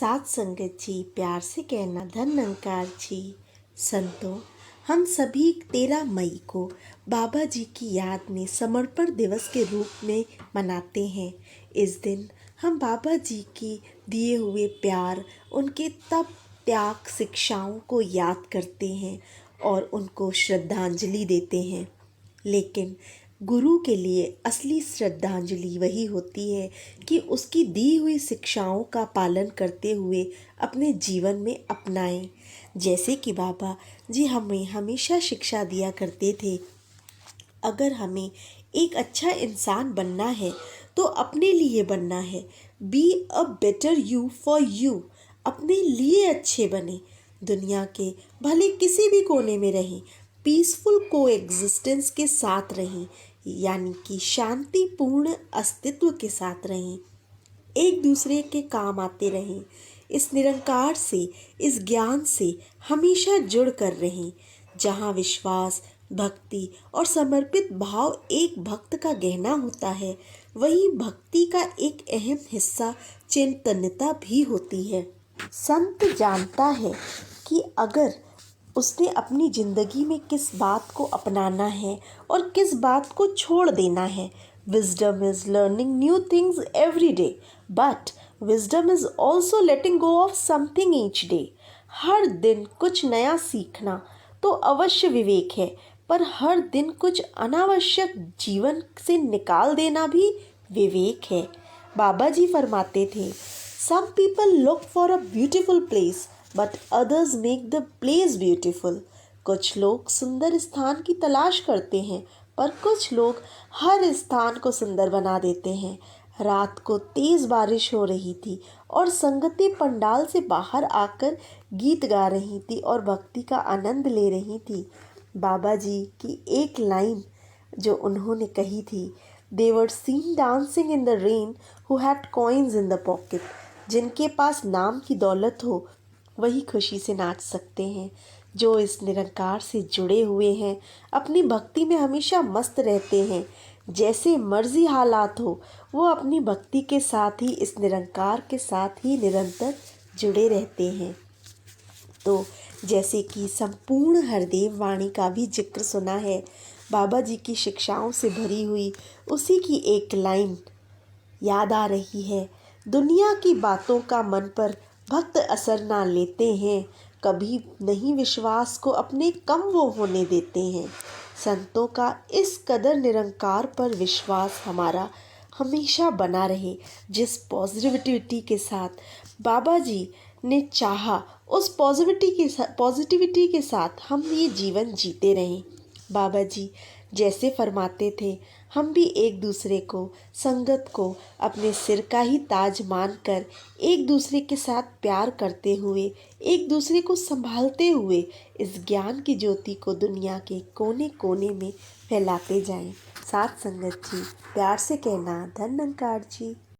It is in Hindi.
साथ संगत जी, प्यार से कहना धन निरंकार जी। संतों, हम सभी 13 मई को बाबा जी की याद में समर्पण दिवस के रूप में मनाते हैं। इस दिन हम बाबा जी की दिए हुए प्यार, उनके तप त्याग शिक्षाओं को याद करते हैं और उनको श्रद्धांजलि देते हैं। लेकिन गुरु के लिए असली श्रद्धांजलि वही होती है कि उसकी दी हुई शिक्षाओं का पालन करते हुए अपने जीवन में अपनाएं। जैसे कि बाबा जी हमें हमेशा शिक्षा दिया करते थे, अगर हमें एक अच्छा इंसान बनना है तो अपने लिए बनना है। Be a better you for you. अपने लिए अच्छे बने, दुनिया के भले किसी भी कोने में रहें, पीसफुल को एग्जिस्टेंस के साथ रहें, यानी कि शांतिपूर्ण अस्तित्व के साथ रहें, एक दूसरे के काम आते रहें, इस निरंकार से, इस ज्ञान से हमेशा जुड़ कर रहें। जहाँ विश्वास, भक्ति और समर्पित भाव एक भक्त का गहना होता है, वहीं भक्ति का एक अहम हिस्सा चैतन्यता भी होती है। संत जानता है कि अगर उसने अपनी जिंदगी में किस बात को अपनाना है और किस बात को छोड़ देना है। Wisdom is learning new things every day, but wisdom is also letting go of something each day. हर दिन कुछ नया सीखना तो अवश्य विवेक है, पर हर दिन कुछ अनावश्यक जीवन से निकाल देना भी विवेक है। बाबा जी फरमाते थे, Some people look for a beautiful place, but others make the place beautiful. कुछ लोग सुंदर स्थान की तलाश करते हैं, पर कुछ लोग हर स्थान को सुंदर बना देते हैं। रात को तेज बारिश हो रही थी और संगतें पंडाल से बाहर आकर गीत गा रही थी और भक्ति का आनंद ले रही थी। बाबा जी की एक लाइन जो उन्होंने कही थी, They were seen dancing in the rain who had coins in the pocket. जिनके पास नाम की दौलत हो वही खुशी से नाच सकते हैं। जो इस निरंकार से जुड़े हुए हैं, अपनी भक्ति में हमेशा मस्त रहते हैं। जैसे मर्जी हालात हो, वो अपनी भक्ति के साथ ही इस निरंकार के साथ ही निरंतर जुड़े रहते हैं। तो जैसे कि संपूर्ण हरदेव वाणी का भी जिक्र सुना है, बाबा जी की शिक्षाओं से भरी हुई उसी की एक लाइन याद आ रही है, दुनिया की बातों का मन पर भक्त असर ना लेते हैं, कभी नहीं विश्वास को अपने कम वो होने देते हैं। संतों का इस कदर निरंकार पर विश्वास हमारा हमेशा बना रहे। जिस पॉजिटिविटी के साथ बाबा जी ने चाहा, उस पॉजिटिविटी के साथ हम ये जीवन जीते रहें। बाबा जी जैसे फरमाते थे, हम भी एक दूसरे को, संगत को अपने सिर का ही ताज मानकर एक दूसरे के साथ प्यार करते हुए, एक दूसरे को संभालते हुए इस ज्ञान की ज्योति को दुनिया के कोने कोने में फैलाते जाएं। साथ संगत जी, प्यार से कहना धन निरंकार जी।